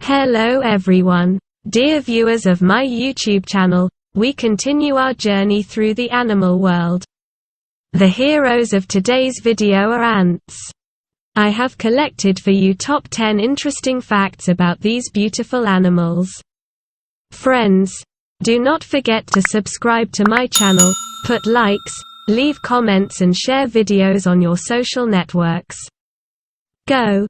Hello everyone. Dear viewers of my YouTube channel, we continue our journey through the animal world. The heroes of today's video are ants. I have collected for you top 10 interesting facts about these beautiful animals. Friends, do not forget to subscribe to my channel, put likes, leave comments and share videos on your social networks. Go!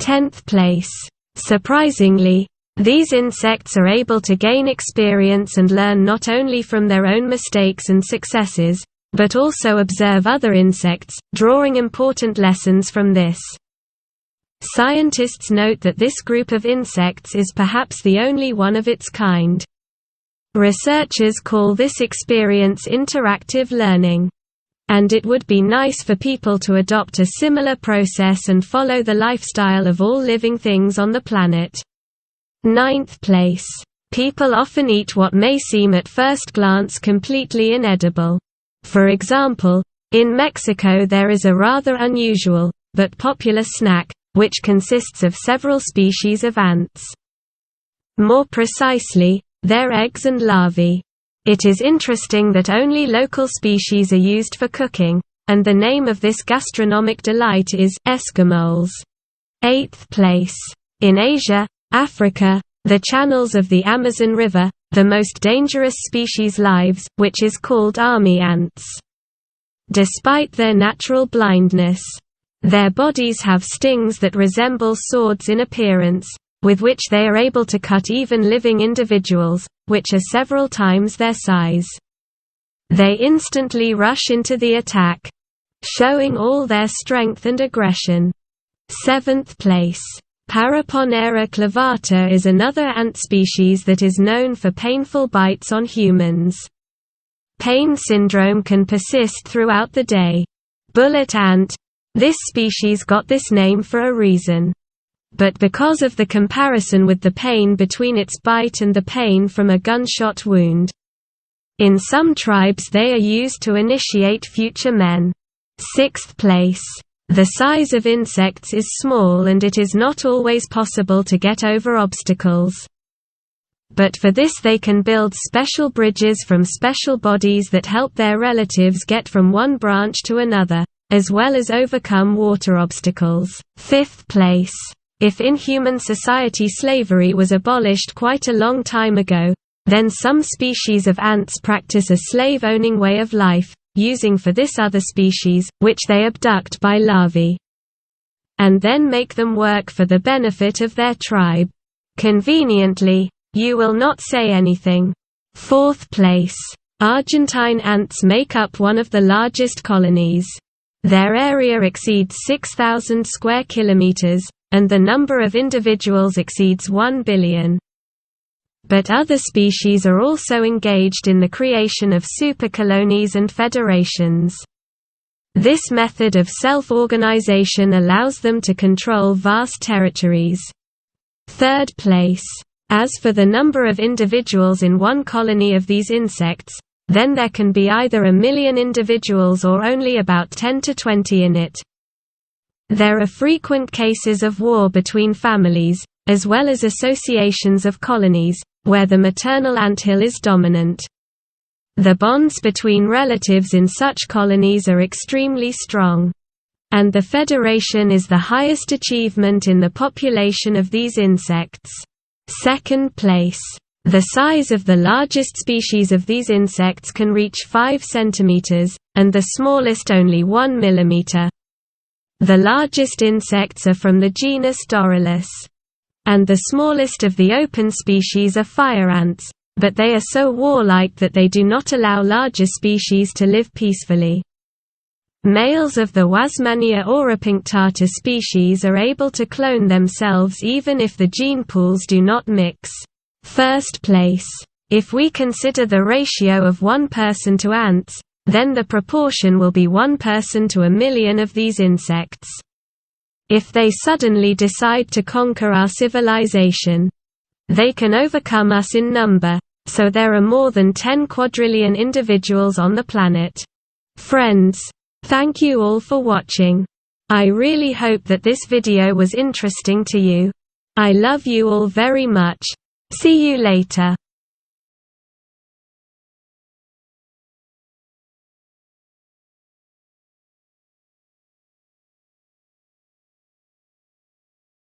10th place. Surprisingly, these insects are able to gain experience and learn not only from their own mistakes and successes, but also observe other insects, drawing important lessons from this. Scientists note that this group of insects is perhaps the only one of its kind. Researchers call this experience interactive learning. And it would be nice for people to adopt a similar process and follow the lifestyle of all living things on the planet. 9th place. People often eat what may seem at first glance completely inedible. For example, in Mexico there is a rather unusual, but popular snack, which consists of several species of ants. More precisely, their eggs and larvae. It is interesting that only local species are used for cooking, and the name of this gastronomic delight is Eskimos. 8th place. In Asia, Africa, the channels of the Amazon River, the most dangerous species lives, which is called army ants. Despite their natural blindness, their bodies have stings that resemble swords in appearance, with which they are able to cut even living individuals, which are several times their size. They instantly rush into the attack, showing all their strength and aggression. 7th place. Paraponera clavata is another ant species that is known for painful bites on humans. Pain syndrome can persist throughout the day. Bullet ant. This species got this name for a reason. But because of the comparison with the pain between its bite and the pain from a gunshot wound. In some tribes they are used to initiate future men. 6th place. The size of insects is small and it is not always possible to get over obstacles. But for this they can build special bridges from special bodies that help their relatives get from one branch to another, as well as overcome water obstacles. 5th place. If in human society slavery was abolished quite a long time ago, then some species of ants practice a slave-owning way of life, using for this other species, which they abduct by larvae. And then make them work for the benefit of their tribe. Conveniently, you will not say anything. 4th place. Argentine ants make up one of the largest colonies. Their area exceeds 6,000 square kilometers, and the number of individuals exceeds 1 billion. But other species are also engaged in the creation of supercolonies and federations. This method of self-organization allows them to control vast territories. 3rd place. As for the number of individuals in one colony of these insects, then there can be either 1 million individuals or only about 10 to 20 in it. There are frequent cases of war between families, as well as associations of colonies, where the maternal anthill is dominant. The bonds between relatives in such colonies are extremely strong. And the federation is the highest achievement in the population of these insects. 2nd place. The size of the largest species of these insects can reach 5 centimeters, and the smallest only 1 millimeter. The largest insects are from the genus Dorylus. And the smallest of the open species are fire ants, but they are so warlike that they do not allow larger species to live peacefully. Males of the Wasmannia auropunctata species are able to clone themselves even if the gene pools do not mix. 1st place. If we consider the ratio of one person to ants, then the proportion will be 1 person to 1 million of these insects. If they suddenly decide to conquer our civilization, they can overcome us in number, so there are more than 10 quadrillion individuals on the planet. Friends, Thank you all for watching. I really hope that this video was interesting to you. I love you all very much. See you later.